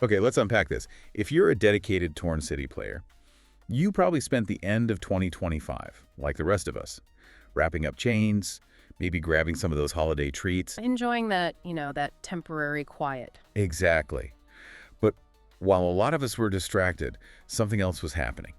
Okay, let's unpack this. If you're a dedicated Torn City player, you probably spent the end of 2025, like the rest of us, wrapping up chains, maybe grabbing some of those holiday treats. Enjoying that, that temporary quiet. Exactly. But while a lot of us were distracted, something else was happening.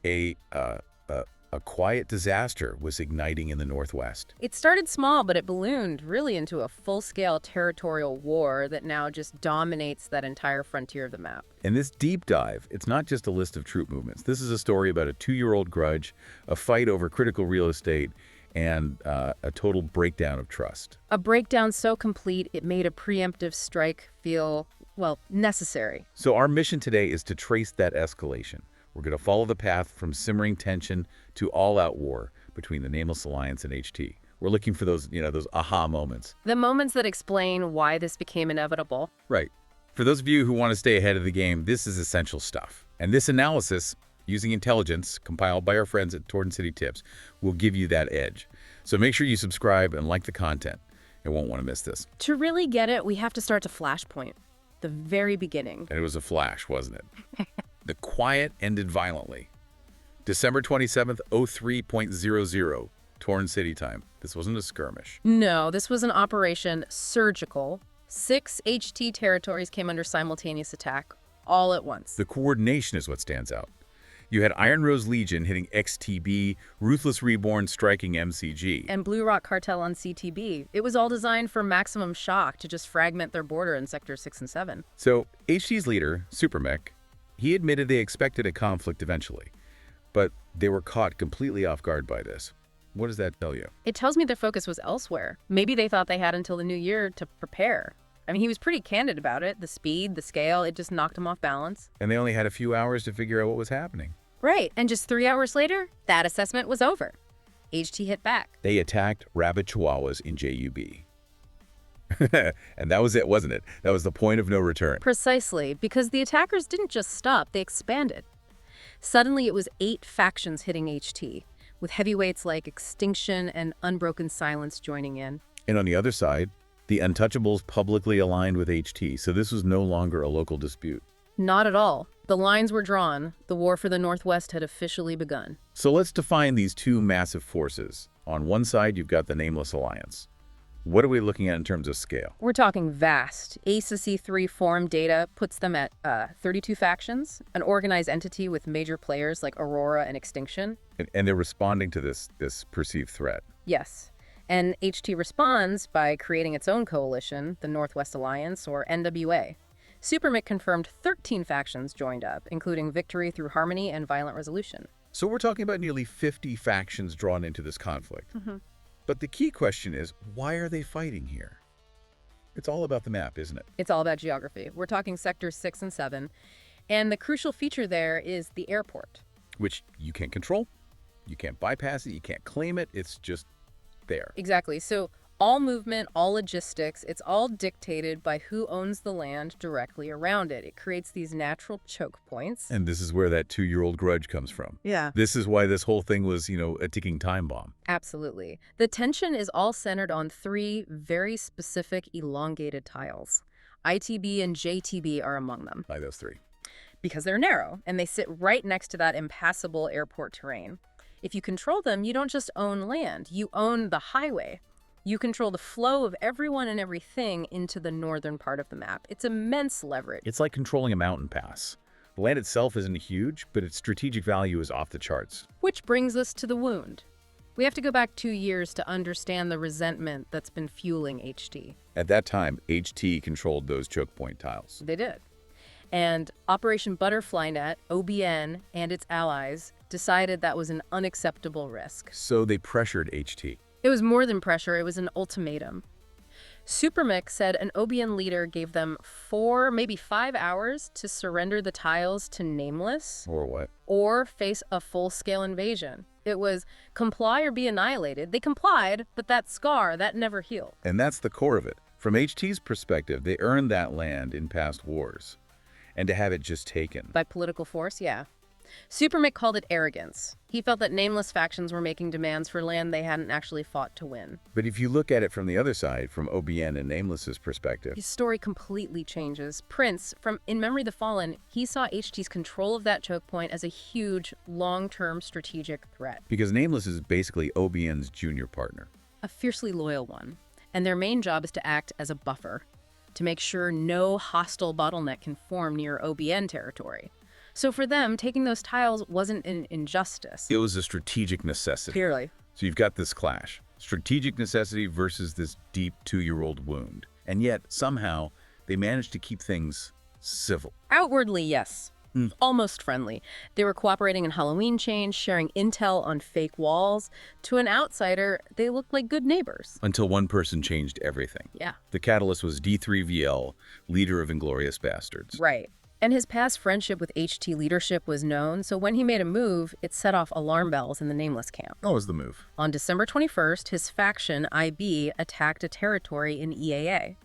A, uh, a, a quiet disaster was igniting in the Northwest. It started small, but it ballooned really into a full-scale territorial war that now just dominates that entire frontier of the map. In this deep dive, it's not just a list of troop movements. This is a story about a 2-year-old grudge, a fight over critical real estate, and a total breakdown of trust. A breakdown so complete it made a preemptive strike feel, well, necessary. So our mission today is to trace that escalation. We're going to follow the path from simmering tension to all-out war between the Nameless Alliance and HT. We're looking for those, those aha moments. The moments that explain why this became inevitable. Right. For those of you who want to stay ahead of the game, this is essential stuff. And this analysis, using intelligence compiled by our friends at Torn City Tips, will give you that edge. So make sure you subscribe and like the content. You won't want to miss this. To really get it, we have to start to flashpoint, the very beginning. And it was a flash, wasn't it? The quiet ended violently. December 27th, 03.00, Torn City time. This wasn't a skirmish. No, this was an operation surgical. 6 HT territories came under simultaneous attack, all at once. The coordination is what stands out. You had Iron Rose Legion hitting XTB, Ruthless Reborn striking MCG. And Blue Rock Cartel on CTB. It was all designed for maximum shock to just fragment their border in Sectors 6 and 7. So, HT's leader, Supermech, he admitted they expected a conflict eventually, but they were caught completely off guard by this. What does that tell you? It tells me their focus was elsewhere. Maybe they thought they had until the new year to prepare. I mean, he was pretty candid about it. The speed, the scale, it just knocked him off balance. And they only had a few hours to figure out what was happening. Right, and just 3 hours later, that assessment was over. HT hit back. They attacked rabid chihuahuas in JUB. And that was it, wasn't it? That was the point of no return. Precisely, because the attackers didn't just stop, they expanded. Suddenly, it was 8 factions hitting HT, with heavyweights like Extinction and Unbroken Silence joining in. And on the other side, the Untouchables publicly aligned with HT, so this was no longer a local dispute. Not at all. The lines were drawn. The war for the Northwest had officially begun. So let's define these two massive forces. On one side, you've got the Nameless Alliance. What are we looking at in terms of scale? We're talking vast. ACC3 forum data puts them at 32 factions, an organized entity with major players like Aurora and Extinction. And they're responding to this perceived threat. Yes. And HT responds by creating its own coalition, the Northwest Alliance, or NWA. Supermech confirmed 13 factions joined up, including Victory Through Harmony and Violent Resolution. So we're talking about nearly 50 factions drawn into this conflict. But the key question is, why are they fighting here? It's all about the map, isn't it? It's all about geography. We're talking Sectors 6 and 7. And the crucial feature there is the airport. Which you can't control. You can't bypass it. You can't claim it. It's just there. Exactly. So all movement, all logistics, it's all dictated by who owns the land directly around it. It creates these natural choke points. And this is where that 2-year-old grudge comes from. Yeah. This is why this whole thing was, a ticking time bomb. Absolutely. The tension is all centered on 3 very specific elongated tiles. ITB and JTB are among them. By those 3. Because they're narrow, and they sit right next to that impassable airport terrain. If you control them, you don't just own land, you own the highway. You control the flow of everyone and everything into the northern part of the map. It's immense leverage. It's like controlling a mountain pass. The land itself isn't huge, but its strategic value is off the charts. Which brings us to the wound. We have to go back 2 years to understand the resentment that's been fueling HT. At that time, HT controlled those choke point tiles. They did. And Operation Butterfly Net, OBN, and its allies decided that was an unacceptable risk. So they pressured HT. It was more than pressure, it was an ultimatum. Supermech said an OBN leader gave them 4, maybe 5 hours to surrender the tiles to Nameless. Or what? Or face a full-scale invasion. It was comply or be annihilated. They complied, but that scar, that never healed. And that's the core of it. From HT's perspective, they earned that land in past wars. And to have it just taken. By political force, yeah. Supermick called it arrogance. He felt that Nameless factions were making demands for land they hadn't actually fought to win. But if you look at it from the other side, from OBN and Nameless's perspective, His story completely changes. Prince, from In Memory of the Fallen, he saw HT's control of that choke point as a huge, long-term strategic threat. because Nameless is basically OBN's junior partner. A fiercely loyal one. And their main job is to act as a buffer, to make sure no hostile bottleneck can form near OBN territory. So for them, taking those tiles wasn't an injustice. It was a strategic necessity. Clearly. So you've got this clash. Strategic necessity versus this deep 2-year-old wound. And yet, somehow, they managed to keep things civil. Outwardly, yes. Almost friendly. They were cooperating in Halloween change, sharing intel on fake walls. To an outsider, they looked like good neighbors. Until one person changed everything. Yeah. The catalyst was D3VL, leader of Inglorious Bastards. Right. And his past friendship with HT leadership was known, so when he made a move, it set off alarm bells in the Nameless camp. What was the move? On December 21st, his faction, IB, attacked a territory in EAA.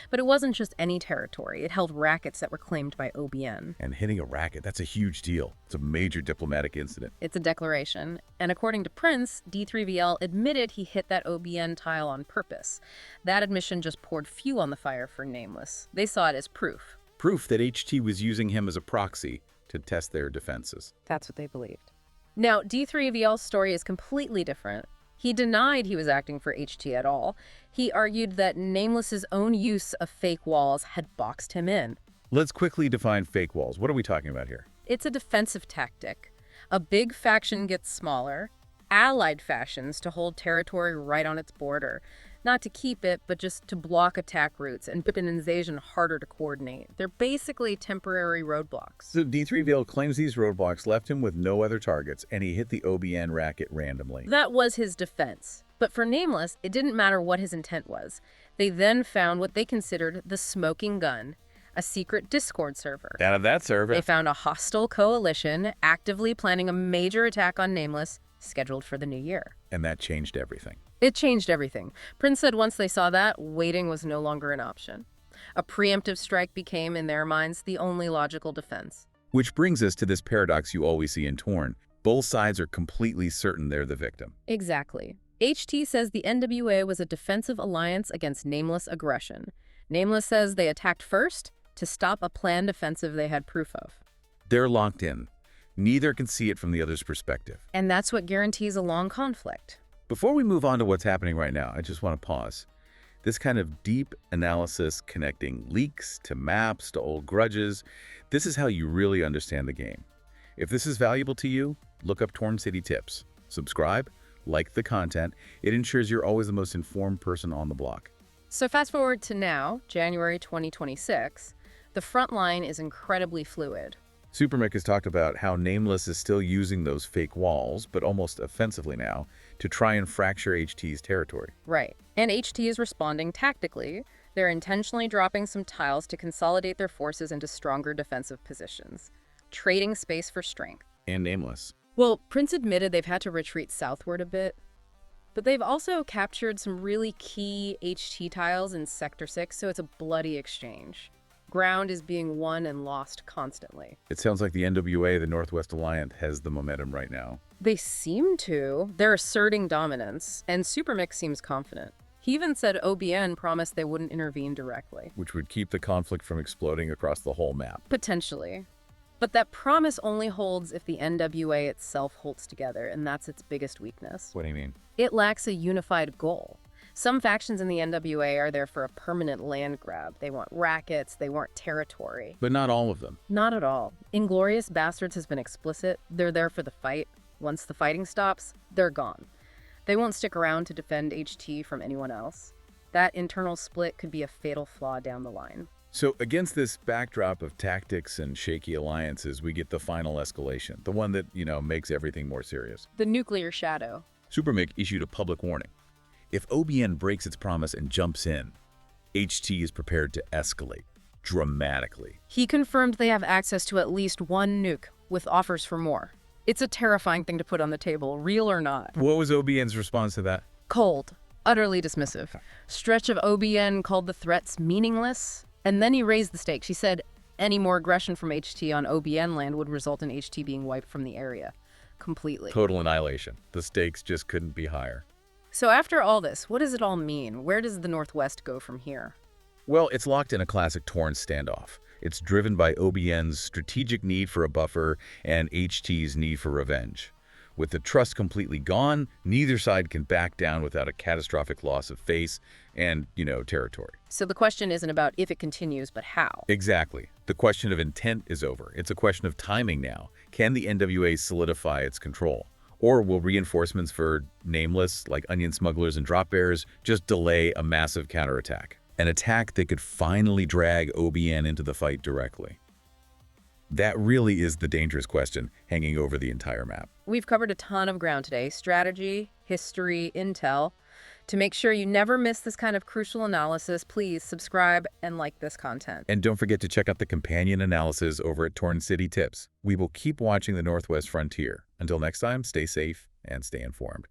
But it wasn't just any territory. It held rackets that were claimed by OBN. And hitting a racket, that's a huge deal. It's a major diplomatic incident. It's a declaration. And according to Prince, D3VL admitted he hit that OBN tile on purpose. That admission just poured fuel on the fire for Nameless. They saw it as proof. Proof that HT was using him as a proxy to test their defenses. That's what they believed. Now, D3VL's story is completely different. He denied he was acting for HT at all. He argued that Nameless's own use of fake walls had boxed him in. Let's quickly define fake walls. What are we talking about here? It's a defensive tactic. A big faction gets smaller, allied factions to hold territory right on its border. Not to keep it, but just to block attack routes and make an invasion harder to coordinate. They're basically temporary roadblocks. So D3VL claims these roadblocks left him with no other targets, and he hit the OBN racket randomly. That was his defense. But for Nameless, it didn't matter what his intent was. They then found what they considered the smoking gun, a secret Discord server. Out of that server. They found a hostile coalition actively planning a major attack on Nameless, scheduled for the new year. And that changed everything. It changed everything. Prince said once they saw that, waiting was no longer an option. A preemptive strike became, in their minds, the only logical defense. Which brings us to this paradox you always see in Torn. Both sides are completely certain they're the victim. Exactly. HT says the NWA was a defensive alliance against Nameless aggression. Nameless says they attacked first to stop a planned offensive they had proof of. They're locked in. Neither can see it from the other's perspective. And that's what guarantees a long conflict. Before we move on to what's happening right now, I just want to pause. This kind of deep analysis connecting leaks to maps to old grudges, this is how you really understand the game. If this is valuable to you, look up Torn City Tips. Subscribe, like the content. It ensures you're always the most informed person on the block. So fast forward to now, January 2026, the front line is incredibly fluid. Supermick has talked about how Nameless is still using those fake walls, but almost offensively now, to try and fracture HT's territory. Right. And HT is responding tactically. They're intentionally dropping some tiles to consolidate their forces into stronger defensive positions, trading space for strength. And Nameless. Well, Prince admitted they've had to retreat southward a bit, but they've also captured some really key HT tiles in Sector 6, so it's a bloody exchange. Ground is being won and lost constantly. It sounds like the NWA, the Northwest Alliance, has the momentum right now. They seem to. They're asserting dominance, and Supermix seems confident. He even said OBN promised they wouldn't intervene directly. Which would keep the conflict from exploding across the whole map. Potentially. But that promise only holds if the NWA itself holds together, and that's its biggest weakness. What do you mean? It lacks a unified goal. Some factions in the NWA are there for a permanent land grab. They want rackets, they want territory. But not all of them. Not at all. Inglorious Bastards has been explicit. They're there for the fight. Once the fighting stops, they're gone. They won't stick around to defend HT from anyone else. That internal split could be a fatal flaw down the line. So against this backdrop of tactics and shaky alliances, we get the final escalation, the one that, makes everything more serious. The nuclear shadow. Supermick issued a public warning. If OBN breaks its promise and jumps in, HT is prepared to escalate dramatically. He confirmed they have access to at least one nuke, with offers for more. It's a terrifying thing to put on the table, real or not. What was OBN's response to that? Cold. Utterly dismissive. Stretch of OBN called the threats meaningless, and then he raised the stakes. He said, any more aggression from HT on OBN land would result in HT being wiped from the area completely. Total annihilation. The stakes just couldn't be higher. So after all this, what does it all mean? Where does the Northwest go from here? Well, it's locked in a classic Torrance standoff. It's driven by OBN's strategic need for a buffer and HT's need for revenge. With the trust completely gone, neither side can back down without a catastrophic loss of face and, territory. So the question isn't about if it continues, but how. Exactly. The question of intent is over. It's a question of timing now. Can the NWA solidify its control? Or will reinforcements for Nameless, like onion smugglers and drop bearers, just delay a massive counterattack? An attack that could finally drag OBN into the fight directly. That really is the dangerous question hanging over the entire map. We've covered a ton of ground today: strategy, history, intel. To make sure you never miss this kind of crucial analysis, please subscribe and like this content. And don't forget to check out the companion analysis over at Torrance City Tips. We will keep watching the Northwest frontier. Until next time, stay safe and stay informed.